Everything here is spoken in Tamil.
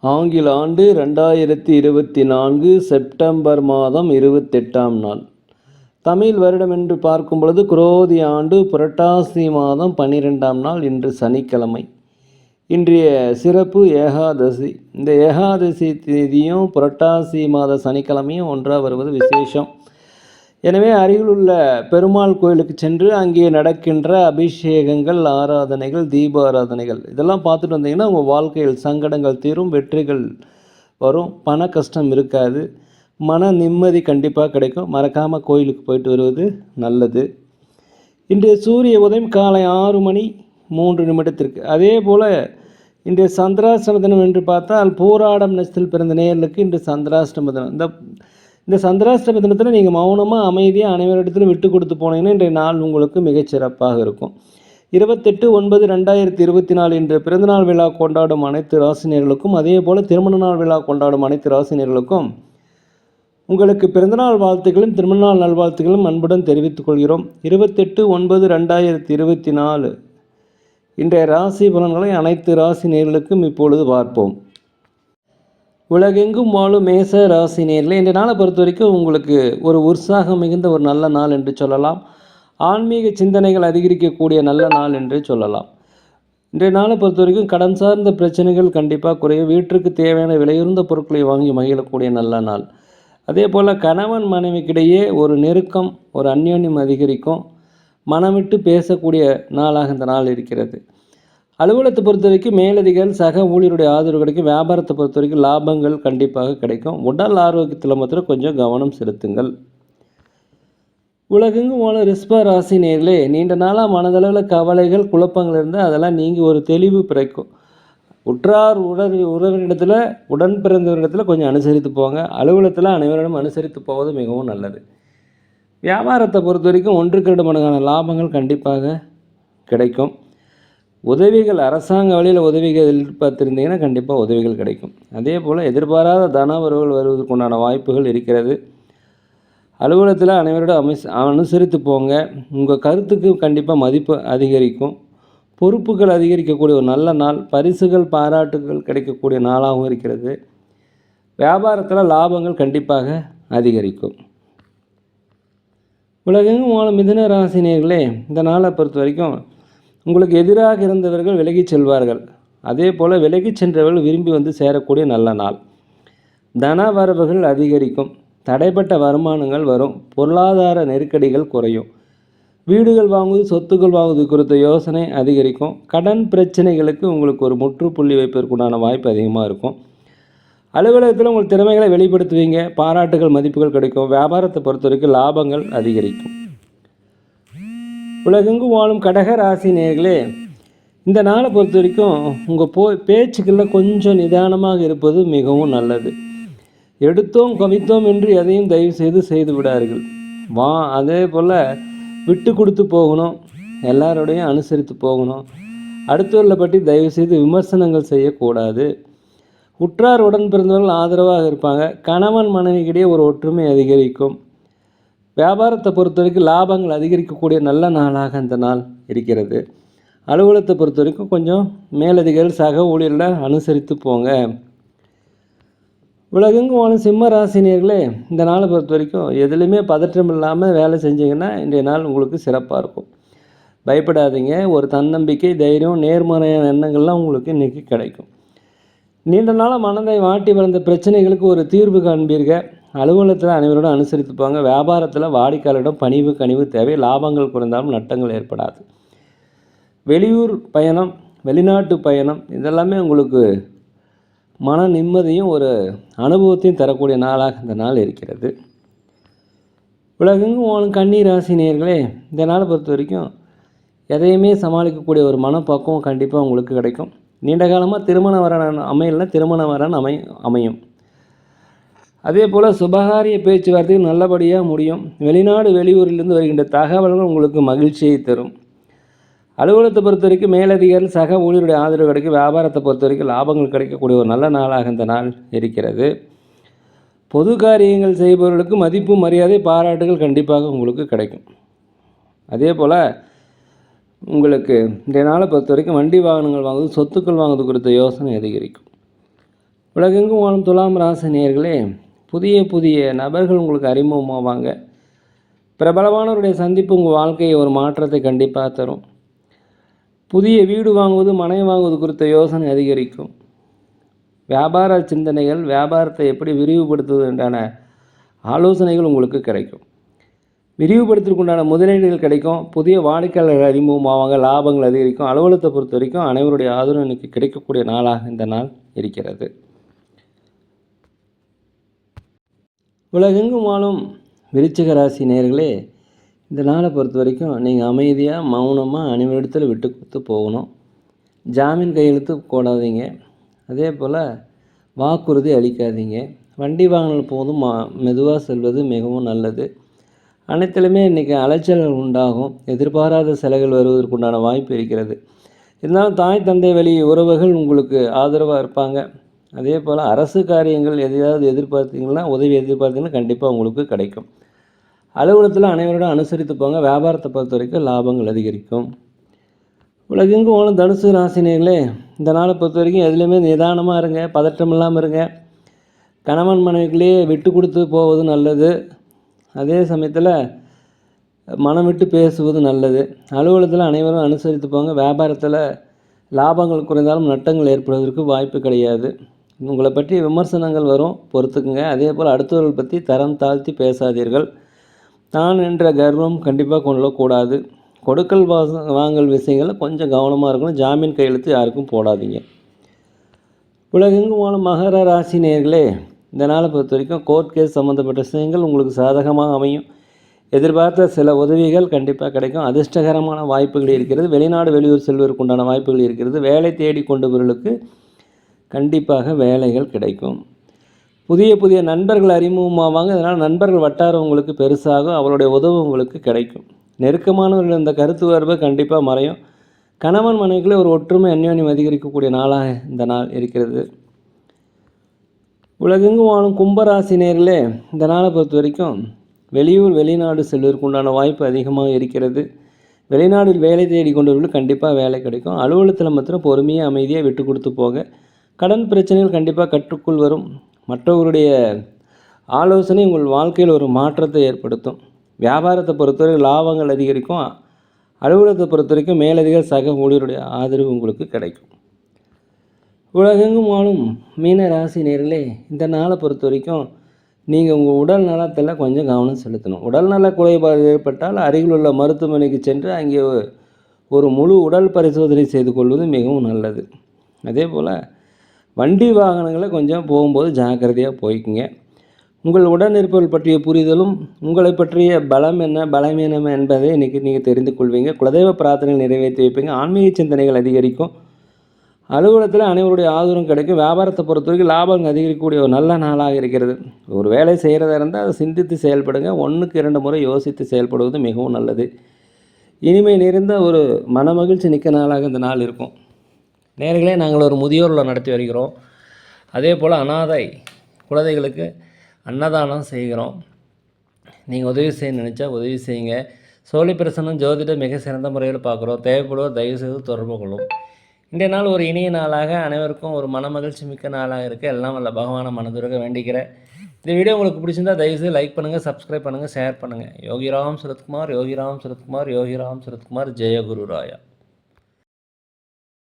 ஆங்கில ஆண்டு 2024 செப்டம்பர் மாதம் 28ஆம் நாள். தமிழ் வருடம் என்று பார்க்கும் பொழுது குரோதி ஆண்டு புரட்டாசி மாதம் 12ஆம் நாள். இன்று சனிக்கிழமை. இன்றைய சிறப்பு ஏகாதசி. இந்த ஏகாதசி தேதியும் புரட்டாசி மாத சனிக்கிழமையும் ஒன்றாக வருவது விசேஷம். எனவே அருகிலுள்ள பெருமாள் கோயிலுக்கு சென்று அங்கே நடக்கின்ற அபிஷேகங்கள், ஆராதனைகள், தீப ஆராதனைகள் இதெல்லாம் பார்த்துட்டு வந்தீங்கன்னா உங்கள் வாழ்க்கையில் சங்கடங்கள் தீரும், வெற்றிகள் வரும், பண கஷ்டம் இருக்காது, மன நிம்மதி கண்டிப்பாக கிடைக்கும். மறக்காமல் கோயிலுக்கு போயிட்டு வருவது நல்லது. இன்றைய சூரிய உதயம் காலை 6:03 அதே போல் இன்றைய சந்திராஷ்டம தினம் என்று பார்த்தால் பூராடம் நட்சத்திரத்தில் பிறந்த நேயர்களுக்கு இன்று சந்திராஷ்டம தினம். இந்த சந்திராஷ்டம தினத்தில் நீங்கள் மௌனமாக அமைதியாக அனைவரிடத்திலும் விட்டு கொடுத்து போனீங்கன்னா இன்றைய நாள் உங்களுக்கு மிகச்சிறப்பாக இருக்கும். 28/9/2024 இன்று பிறந்தநாள் விழா கொண்டாடும் அனைத்து ராசினியர்களுக்கும், அதே போல் திருமண நாள் விழா கொண்டாடும் அனைத்து ராசினியர்களுக்கும் உங்களுக்கு பிறந்தநாள் வாழ்த்துக்களும் திருமணநாள் நல்வாழ்த்துக்களும் அன்புடன் தெரிவித்துக் கொள்கிறோம். 28/9/2024 இன்றைய ராசி பலன்களை அனைத்து ராசி நேயர்களுக்கும் இப்பொழுது பார்ப்போம். உலகெங்கும் வாழும் மேச ராசி நேயர்களே, இந்த நாளை பொறுத்த வரைக்கும் உங்களுக்கு ஒரு உற்சாகம் மிகுந்த ஒரு நல்ல நாள் என்று சொல்லலாம். ஆன்மீக சிந்தனைகள் அதிகரிக்கக்கூடிய நல்ல நாள் என்று சொல்லலாம். இன்றைய நாளை பொறுத்த வரைக்கும் கடன் சார்ந்த பிரச்சனைகள் கண்டிப்பாக குறையும். வீட்டிற்கு தேவையான விலையுறந்த பொருட்களை வாங்கி மகிழக்கூடிய நல்ல நாள். அதே போல் கணவன் மனைவிக்கிடையே ஒரு நெருக்கம், ஒரு அந்யோன்யம் அதிகரிக்கும். மனமிட்டு பேசக்கூடிய நாளாக இந்த நாள் இருக்கிறது. அலுவலகத்தை பொறுத்த வரைக்கும் மேலதிகாரிகள் சக ஊழியருடைய ஆதரவு கிடைக்கும். வியாபாரத்தை பொறுத்த வரைக்கும் லாபங்கள் கண்டிப்பாக கிடைக்கும். உடல் ஆரோக்கியத்தில் மாத்திரம் கொஞ்சம் கவனம் செலுத்துங்கள். உலகெங்கும் வாழ ரிஷப ராசி நேயர்களே, நீண்ட நாளாக மனதளவில் கவலைகள், குழப்பங்கள் இருந்தால் அதெல்லாம் நீங்கி ஒரு தெளிவு பிறக்கும். உற்றார் உறவினிடத்தில், உடன் பிறந்தவரிடத்தில் கொஞ்சம் அனுசரித்து போங்க. அலுவலகத்தில் அனைவரிடம் அனுசரித்து போவது மிகவும் நல்லது. வியாபாரத்தை பொறுத்த வரைக்கும் 1-2 மடங்கான லாபங்கள் கண்டிப்பாக கிடைக்கும். உதவிகள், அரசாங்க வழியில் உதவிகள் எதிர்பார்த்துருந்தீங்கன்னா கண்டிப்பாக உதவிகள் கிடைக்கும். அதே போல் எதிர்பாராத தன வரவுகள் வருவதற்குண்டான வாய்ப்புகள் இருக்கிறது. அலுவலகத்தில் அனைவரோட அனுசரித்து போங்க. உங்கள் கருத்துக்கு கண்டிப்பாக மதிப்பு அதிகரிக்கும். பொறுப்புகள் அதிகரிக்கக்கூடிய ஒரு நல்ல நாள். பரிசுகள், பாராட்டுகள் கிடைக்கக்கூடிய நாளாகவும் இருக்கிறது. வியாபாரத்தில் லாபங்கள் கண்டிப்பாக அதிகரிக்கும். உலகெங்கும் வாழும் மிதுன ராசி நேயர்களே, இந்த நாளை பொறுத்த வரைக்கும் உங்களுக்கு எதிராக இருந்தவர்கள் விலகிச் செல்வார்கள். அதே போல் விலகிச் சென்றவர்கள் விரும்பி வந்து சேரக்கூடிய நல்ல நாள். தன வரவுகள் அதிகரிக்கும். தடைப்பட்ட வருமானங்கள் வரும். பொருளாதார நெருக்கடிகள் குறையும். வீடுகள் வாங்குவது, சொத்துக்கள் வாங்குவது குறித்த யோசனை அதிகரிக்கும். கடன் பிரச்சனைகளுக்கு உங்களுக்கு ஒரு முற்றுப்புள்ளி வைப்பதற்குண்டான வாய்ப்பு அதிகமாக இருக்கும். அலுவலகத்தில் உங்கள் திறமைகளை வெளிப்படுத்துவீங்க. பாராட்டுகள், மதிப்புகள் கிடைக்கும். வியாபாரத்தை பொறுத்த வரைக்கும் லாபங்கள் அதிகரிக்கும். உலகெங்கும் வாழும் கடக ராசி நேயர்களே, இந்த நாளை பொறுத்த வரைக்கும் உங்கள் பேச்சுக்களில் கொஞ்சம் நிதானமாக இருப்பது மிகவும் நல்லது. எடுத்தோம் கவித்தோம் என்று எதையும் தயவு செய்து விடார்கள். அதே போல் விட்டு கொடுத்து போகணும். எல்லாரோடையும் அனுசரித்து போகணும். அடுத்தவர்களை பற்றி தயவுசெய்து விமர்சனங்கள் செய்யக்கூடாது. உற்றார் உடன் பிறந்தவர்கள் ஆதரவாக இருப்பாங்க. கணவன் மனைவிக்கிடையே ஒரு ஒற்றுமை அதிகரிக்கும். வியாபாரத்தை பொறுத்த வரைக்கும் லாபங்கள் அதிகரிக்கக்கூடிய நல்ல நாளாக இந்த நாள் இருக்கிறது. அலுவலகத்தை பொறுத்த வரைக்கும் கொஞ்சம் மேலதிகாரிகள், சக ஊழியர்களை அனுசரித்து போங்க. உலகெங்கும் வாழும் சிம்ம ராசினியர்களே, இந்த நாளை பொறுத்த வரைக்கும் எதுலேயுமே பதற்றம் இல்லாமல் வேலை செஞ்சீங்கன்னா இன்றைய நாள் உங்களுக்கு சிறப்பாக இருக்கும். பயப்படாதீங்க. ஒரு தன்னம்பிக்கை, தைரியம், நேர்மறையான எண்ணங்கள்லாம் உங்களுக்கு இன்றைக்கி கிடைக்கும். நீண்ட நாளாக மனதை வாட்டி வளர்ந்த பிரச்சனைகளுக்கு ஒரு தீர்வு காண்பீர்கள். அலுவலகத்தில் அனைவரோட அனுசரித்து போங்க. வியாபாரத்தில் வாடிக்கையாளரிடம் பணிவு, கனிவு தேவை. லாபங்கள் குறைந்தாலும் நட்டங்கள் ஏற்படாது. வெளியூர் பயணம், வெளிநாட்டு பயணம் இதெல்லாமே உங்களுக்கு மன நிம்மதியும் ஒரு அனுபவத்தையும் தரக்கூடிய நாளாக இந்த நாள் இருக்கிறது. உலகெங்கும் வாழும் கன்னி ராசி நேயர்களே, இந்த நாளை பொறுத்த வரைக்கும் எதையுமே சமாளிக்கக்கூடிய ஒரு மனப்பக்குவம் கண்டிப்பாக உங்களுக்கு கிடைக்கும். நீண்ட காலமாக திருமண வரன் அமையலைன்னா திருமண வரன் அமையும். அதே போல் சுபகாரிய பேச்சுவார்த்தைகள் நல்லபடியாக முடியும். வெளிநாடு, வெளியூரிலிருந்து வருகின்ற தகவல்கள் உங்களுக்கு மகிழ்ச்சியை தரும். அலுவலகத்தை பொறுத்த வரைக்கும் மேலதிகாரிகள், சக ஊழியருடைய ஆதரவு கிடைக்கும். வியாபாரத்தை பொறுத்த வரைக்கும் லாபங்கள் கிடைக்கக்கூடிய ஒரு நல்ல நாளாக இந்த நாள் இருக்கிறது. பொது காரியங்கள் செய்பவர்களுக்கு மதிப்பு, மரியாதை, பாராட்டுகள் கண்டிப்பாக உங்களுக்கு கிடைக்கும். அதே போல் உங்களுக்கு இந்த நாளை பொறுத்த வரைக்கும் வண்டி வாகனங்கள் வாங்குவது, சொத்துக்கள் வாங்குவது குறித்த யோசனை அதிகரிக்கும். உலகெங்கும் வாழும் துலாம் ராசி நேயர்களே, புதிய புதிய நபர்கள் உங்களுக்கு அறிமுகமாவாங்க. பிரபலமானவருடைய சந்திப்பு உங்கள் வாழ்க்கையை ஒரு மாற்றத்தை கண்டிப்பாக தரும். புதிய வீடு வாங்குவது, மனை வாங்குவது குறித்த யோசனை அதிகரிக்கும். வியாபார சிந்தனைகள், வியாபாரத்தை எப்படி விரிவுபடுத்துவது என்றான ஆலோசனைகள் உங்களுக்கு கிடைக்கும். விரிவுபடுத்துவதற்குண்டான முதலீடுகள் கிடைக்கும். புதிய வாடிக்கையாளர்கள் அறிமுகமாவாங்க. லாபங்கள் அதிகரிக்கும். அலுவலகத்தை பொறுத்த வரைக்கும் அனைவருடைய ஆதரவு இன்னைக்கு கிடைக்கக்கூடிய நாளாக இந்த நாள் இருக்கிறது. உலகெங்கும் வாழும் விருச்சிக ராசி நேயர்களே, இந்த நாளை பொறுத்த வரைக்கும் நீங்கள் அமைதியாக மௌனமாக அனைவரிடத்தில் விட்டு கொடுத்து போகணும். ஜாமீன் கையெழுத்து போடாதீங்க. அதே போல் வாக்குறுதி அளிக்காதீங்க. வண்டி வாகனங்கள் போதும் மெதுவாக செல்வது மிகவும் நல்லது. அனைத்திலுமே இன்றைக்கி அலைச்சல்கள் உண்டாகும். எதிர்பாராத செலவுகள் வருவதற்குண்டான வாய்ப்பு இருக்கிறது. இருந்தாலும் தாய் தந்தை வழி உறவுகள் உங்களுக்கு ஆதரவாக இருப்பாங்க. அதே போல் அரசு காரியங்கள் எதையாவது எதிர்பார்த்தீங்கன்னா, உதவி எதிர்பார்த்தீங்கன்னா கண்டிப்பாக உங்களுக்கு கிடைக்கும். அலுவலகத்தில் அனைவரோடும் அனுசரித்து போங்க. வியாபாரத்தை பொறுத்த வரைக்கும் லாபங்கள் அதிகரிக்கும். உலகெங்கும் வாழும் தனுசு ராசினியர்களே, இந்த நாளை பொறுத்த வரைக்கும் எதுலேயுமே நிதானமாக இருங்க. பதட்டம் இல்லாமல் இருங்க. கணவன் மனைவிக்குள்ளேயே விட்டு கொடுத்து போவது நல்லது. அதே சமயத்தில் மனம் விட்டு பேசுவது நல்லது. அலுவலகத்தில் அனைவரும் அனுசரித்து போங்க. வியாபாரத்தில் லாபங்கள் குறைந்தாலும் நட்டங்கள் ஏற்படுவதற்கு வாய்ப்பு கிடையாது. உங்களை பற்றி விமர்சனங்கள் வரும், பொறுத்துக்குங்க. அதே போல் அடுத்தவர்கள் பற்றி தரம் தாழ்த்தி பேசாதீர்கள். தான் என்ற கர்வம் கண்டிப்பாக கொள்ளக்கூடாது. கொடுக்கல் வாங்கல் விஷயங்களில் கொஞ்சம் கவனமாக இருக்கணும். ஜாமீன் கையெழுத்து யாருக்கும் போடாதீங்க. உலகெங்கும் வாழும் மகர ராசி நேயர்களே, இந்த நாளை பொறுத்த வரைக்கும் கோர்ட் கேஸ் சம்மந்தப்பட்ட விஷயங்கள் உங்களுக்கு சாதகமாக அமையும். எதிர்பார்த்த சில உதவிகள் கண்டிப்பாக கிடைக்கும். அதிர்ஷ்டகரமான வாய்ப்புகள் இருக்கிறது. வெளிநாடு வெளியூர் செல்வதற்கு உண்டான வாய்ப்புகள் இருக்கிறது. வேலை தேடி கொண்டவர்களுக்கு கண்டிப்பாக வேலைகள் கிடைக்கும். புதிய புதிய நண்பர்கள் அறிமுகமாவாங்க. அதனால் நண்பர்கள் வட்டாரம் உங்களுக்கு பெருசாகும். அவருடைய உதவு உங்களுக்கு கிடைக்கும். நெருக்கமானவர்கள் இந்த கருத்து வேறுபாடு கண்டிப்பாக மறையும். கணவன் மனைவிக்குள்ளே ஒரு ஒற்றுமை அந்யோன்யம் அதிகரிக்கக்கூடிய நாளாக இந்த நாள் இருக்கிறது. உலகெங்கும் வாழும் கும்பராசி நேயர்களே, இந்த நாளை பொறுத்த வரைக்கும் வெளியூர் வெளிநாடு செல்வதற்கு உண்டான வாய்ப்பு அதிகமாக இருக்கிறது. வெளிநாட்டில் வேலை தேடி கொண்டவர்களுக்கு கண்டிப்பாக வேலை கிடைக்கும். அலுவலகத்தில் மாத்திரம் பொறுமையாக அமைதியாக விட்டு கொடுத்து போக. கடன் பிரச்சனைகள் கண்டிப்பாக கட்டுக்குள் வரும். மற்றவருடைய ஆலோசனை உங்கள் வாழ்க்கையில் ஒரு மாற்றத்தை ஏற்படுத்தும். வியாபாரத்தை பொறுத்தவரை லாபங்கள் அதிகரிக்கும். அலுவலகத்தை பொறுத்த வரைக்கும் மேலதிக சக ஊழியருடைய ஆதரவு உங்களுக்கு கிடைக்கும். உலகெங்கும் வாழும் மீன ராசி நேயர்களே, இந்த நாளை பொறுத்த வரைக்கும் நீங்கள் உங்கள் உடல் நலத்தில் கொஞ்சம் கவனம் செலுத்தணும். உடல்நல குறைபாடு ஏற்பட்டால் அருகில் உள்ள மருத்துவமனைக்கு சென்று அங்கே ஒரு முழு உடல் பரிசோதனை செய்து கொள்வது மிகவும் நல்லது. அதே போல் வண்டி வாகனங்களை கொஞ்சம் போகும்போது ஜாக்கிரதையாக போய்க்குங்க. உங்கள் உடனிருப்பவர்கள் பற்றிய புரிதலும் உங்களை பற்றிய பலம் என்ன பலவீனம் என்பதை இன்றைக்கி நீங்கள் தெரிந்து கொள்வீங்க. குலதெய்வ பிரார்த்தனைகள் நிறைவேற்றி வைப்பீங்க. ஆன்மீக சிந்தனைகள் அதிகரிக்கும். அலுவலகத்தில் அனைவருடைய ஆதரவும் கிடைக்கும். வியாபாரத்தை பொறுத்த வரைக்கும் லாபங்கள் அதிகரிக்கக்கூடிய ஒரு நல்ல நாளாக இருக்கிறது. ஒரு வேலை செய்கிறதா இருந்தால் அதை சிந்தித்து செயல்படுங்க. 1க்கு 2 முறை யோசித்து செயல்படுவது மிகவும் நல்லது. இனிமை நிறைந்த ஒரு மனமகிழ்ச்சி மிக்க நாளாக இந்த நாள் இருக்கும். நேர்களே, நாங்கள் ஒரு முதியோரில் நடத்தி வருகிறோம். அதே போல் அனாதை குழந்தைகளுக்கு அன்னதானம் செய்கிறோம். நீங்கள் உதவி செய்ய நினச்சா உதவி செய்யுங்க. சோழி பிரசன்னம் ஜோதிடம் மிக சிறந்த முறையில் பார்க்குறோம். தேவைப்படுவோர் தயவுசெய்து தொடர்பு கொள்ளும். இன்றைய நாள் ஒரு இனிய நாளாக அனைவருக்கும் ஒரு மனமகிழ்ச்சி மிக்க நாளாக இருக்க எல்லாம் வல்ல பகவானை மனதுருக வேண்டிக்கிறேன். இந்த வீடியோ உங்களுக்கு பிடிச்சிருந்தால் தயவுசெய்து லைக் பண்ணுங்கள், சப்ஸ்கிரைப் பண்ணுங்கள், ஷேர் பண்ணுங்கள். யோகிராம் சுரத்குமார், யோகிராம் சுரத்குமார், யோகிராம் சுரத்குமார். ஜெய குரு ராயா.